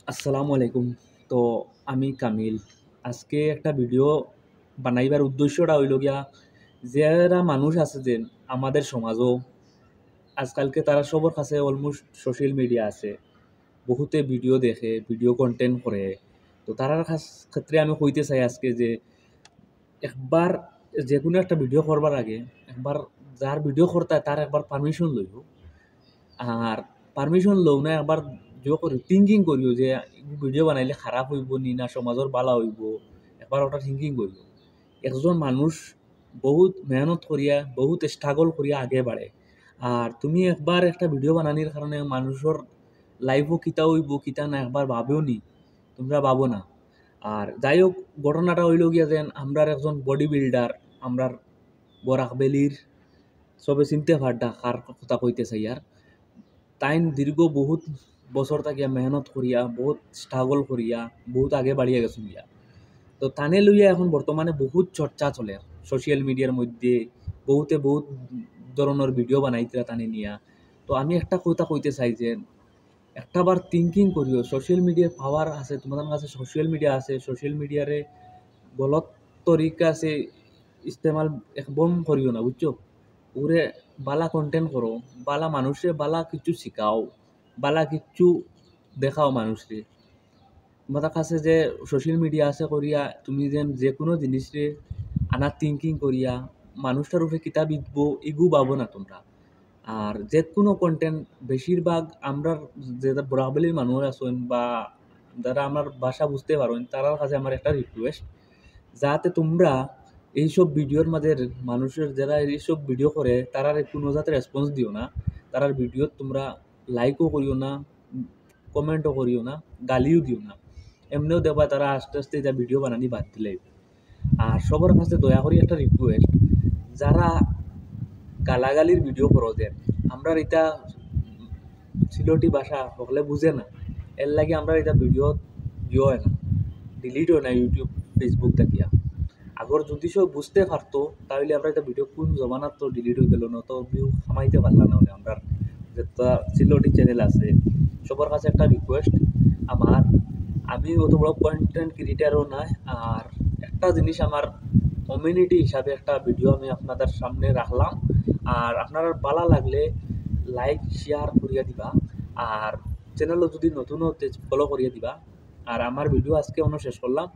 আসসালামু আলাইকুম। তো আমি কামিল। আজকে একটা ভিডিও বানাইবার উদ্দেশ্যটা হইল গিয়া যারা মানুষ আছে যেন আমাদের সমাজও আজকালকে তারা সবার কাছে অলমোস্ট সোশ্যাল মিডিয়া আছে। বহুতে ভিডিও দেখে, ভিডিও কনটেন্ট করে। তো তারার ক্ষেত্রে আমি কইতে চাই আজকে যে একবার যেকোনো একটা ভিডিও করবার আগে একবার যার ভিডিও করতে তার একবার পারমিশন লইব। আর পারমিশন লও না একবার করি থিঙ্কিং করিও যে ভিডিও বানাইলে খারাপ হইব নি না সমাজের বালা হইব, একবার ওটা থিঙ্কিং করিও। একজন মানুষ বহুত মেহনত করিয়া বহুত স্ট্রাগল করিয়া আগে বাড়ে। আর তুমি একবার একটা ভিডিও বানানির কারণে মানুষের লাইফও কিতা হইব কিতা না একবার ভাবেও নি, তোমরা ভাবো না। আর যাই হোক, ঘটনাটা হইল গিয়া যেন আমরার একজন বডি বিল্ডার, আমরার বরাক বেলির সবে চিনতে পারডা কার কথা কইতে চাই। আর তাইন দীর্ঘ বহুত বছর থাকিয়া মেহনত করিয়া বহুত স্ট্রাগল করিয়া বহুত আগে বাড়িয়ে গেছেন গিয়া। তো তানে লইয়া এখন বর্তমানে বহুত চর্চা চলে সোশ্যাল মিডিয়ার মধ্যে। বহুতে বহুত ধরনের ভিডিও বানাইতে তানে নিয়া। তো আমি একটা কথা কইতে চাই যে একটাবার থিঙ্কিং করিও, সোশ্যাল মিডিয়ার পাওয়ার আছে, তোমাদের কাছে সোশ্যাল মিডিয়া আছে, সোশ্যাল মিডিয়ারে গলত তরিকা আছে ইস্তেমাল একদম করিও না, বুঝছো? ওরে বালা কন্টেন্ট করো, বালা মানুষে বালা কিছু শিখাও, বালা কিছু দেখাও মানুষরে। তোমাদের কাছে যে সোশ্যাল মিডিয়া আছে করিয়া তুমি যেন যে কোনো জিনিসরে আনার থিঙ্কিং করিয়া মানুষটার উপরে কিতাব ইতবো ইগু পাবো না তোমরা। আর যে কোনো কন্টেন্ট বেশিরভাগ আমরা যে বরাবলির মানুষ আছেন বা যারা আমার ভাষা বুঝতে পারেন তারার কাছে আমার একটা রিকোয়েস্ট, যাতে তোমরা এইসব ভিডিওর মাঝে মানুষের যারা এইসব ভিডিও করে তারার কোনো যাতে রেসপন্স দিও না, তারার ভিডিও তোমরা লাইকও করিও না, কমেন্টও করিও না, গালিও দিও না। এমনিও দেখবা তারা আস্তে আস্তে যা ভিডিও বানানি বাদ দিলে। আর সবার কাছে দয়া করি একটা রিকোয়েস্ট, যারা গালাগালির ভিডিও করো দেন, আমরা এটা সিলটি ভাষা সকলে বুঝে না, এর লাগে আমরা এটা ভিডিও দিও হয় না, ডিলিট হয় না ইউটিউব ফেসবুক থাকিয়া। আগর যদি সব বুঝতে পারতো তাহলে আমরা এটা ভিডিও কোন জমানার তো ডিলিট হয়ে গেল না, তো ভিউ কামাইতে পারলাম না। আমরা যেটা সিলোটি চ্যানেল আছে, সবার কাছে একটা রিকোয়েস্ট আমার, আমি অত বড় কন্টেন্ট ক্রিয়েটারও নাই। আর একটা জিনিস আমার কমিউনিটি হিসাবে একটা ভিডিও আমি আপনাদের সামনে রাখলাম। আর আপনার ভালো লাগলে লাইক শেয়ার করিয়া দিবা। আর চ্যানেলও যদি নতুন হতে ফলো করিয়া দিবা। আর আমার ভিডিও আজকে শেষ করলাম।